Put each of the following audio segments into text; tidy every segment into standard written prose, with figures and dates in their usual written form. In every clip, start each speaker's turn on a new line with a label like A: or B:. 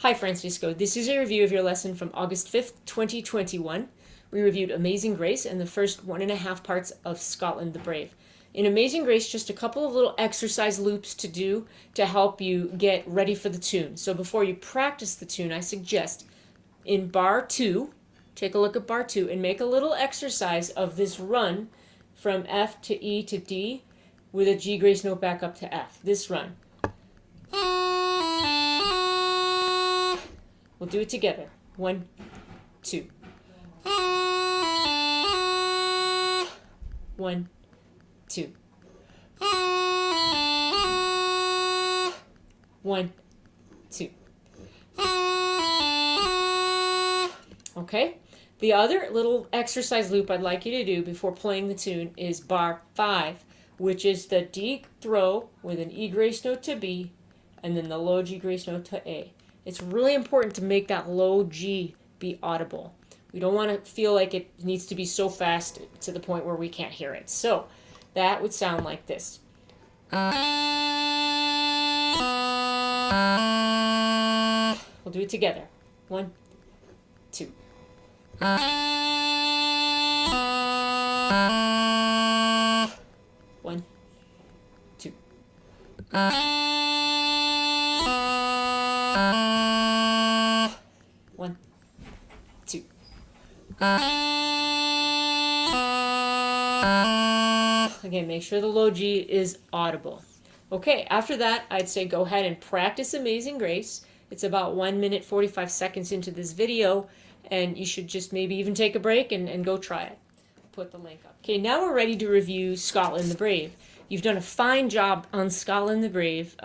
A: Hi Francisco, this is a review of your lesson from August 5th, 2021. We reviewed Amazing Grace and the first 1.5 parts of Scotland the Brave. In Amazing Grace, just a couple of little exercise loops to do to help you get ready for the tune. So before you practice the tune, I suggest in bar 2, take a look at bar 2 and make a little exercise of this run from F to E to D with a G grace note back up to F. This run. We'll do it together. 1, 2. 1, 2. 1, 2. Okay? The other little exercise loop I'd like you to do before playing the tune is bar 5, which is the D throw with an E grace note to B and then the low G grace note to A. It's really important to make that low G be audible. We don't want to feel like it needs to be so fast to the point where we can't hear it. So that would sound like this. We'll do it together. 1, 2. 1, 2. 1, 2. Again, make sure the low G is audible. Okay, after that, I'd say go ahead and practice Amazing Grace. It's about 1 minute 45 seconds into this video, and you should just maybe even take a break and go try it. Put the link up. Okay, now we're ready to review Scotland the Brave. You've done a fine job on Scotland the Brave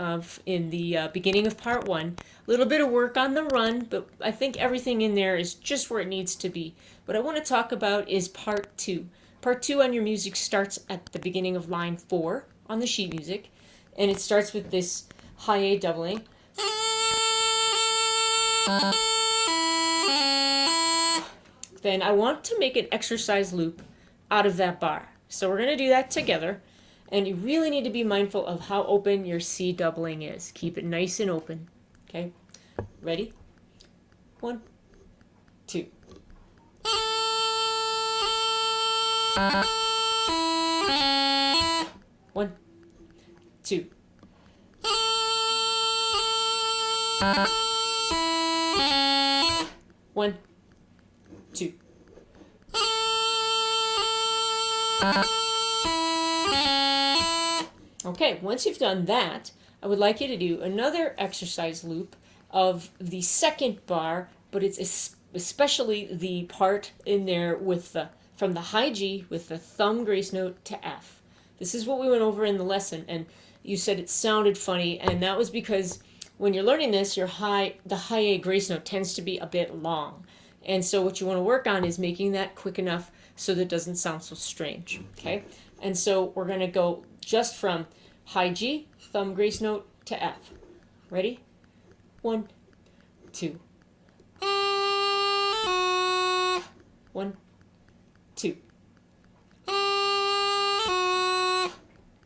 A: in the beginning of part 1. A little bit of work on the run, but I think everything in there is just where it needs to be. What I want to talk about is part 2. Part 2 on your music starts at the beginning of line 4 on the sheet music, and it starts with this high A doubling. Then I want to make an exercise loop out of that bar. So we're going to do that together. And you really need to be mindful of how open your C doubling is. Keep it nice and open. Okay? Ready? 1, 2. 1, 2. 1, 2. Okay, once you've done that, I would like you to do another exercise loop of the second bar, but it's especially the part in there with from the high G with the thumb grace note to F. This is what we went over in the lesson, and you said it sounded funny, and that was because when you're learning this, the high A grace note tends to be a bit long. And so what you want to work on is making that quick enough so that it doesn't sound so strange. Okay? And so we're going to go just from high G, thumb grace note to F. Ready? 1, 2. 1, 2.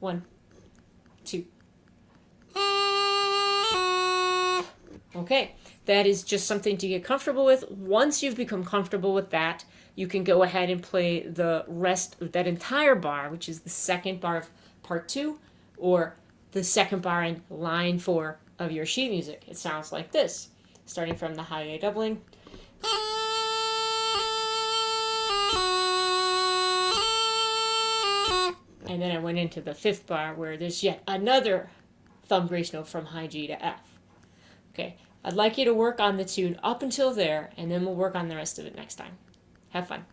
A: 1, 2. Okay, that is just something to get comfortable with. Once you've become comfortable with that, you can go ahead and play the rest of that entire bar, which is the second bar of part 2, or the second bar in line 4 of your sheet music. It sounds like this, starting from the high A doubling. And then I went into the 5th bar where there's yet another thumb grace note from high G to F. Okay, I'd like you to work on the tune up until there, and then we'll work on the rest of it next time. Have fun.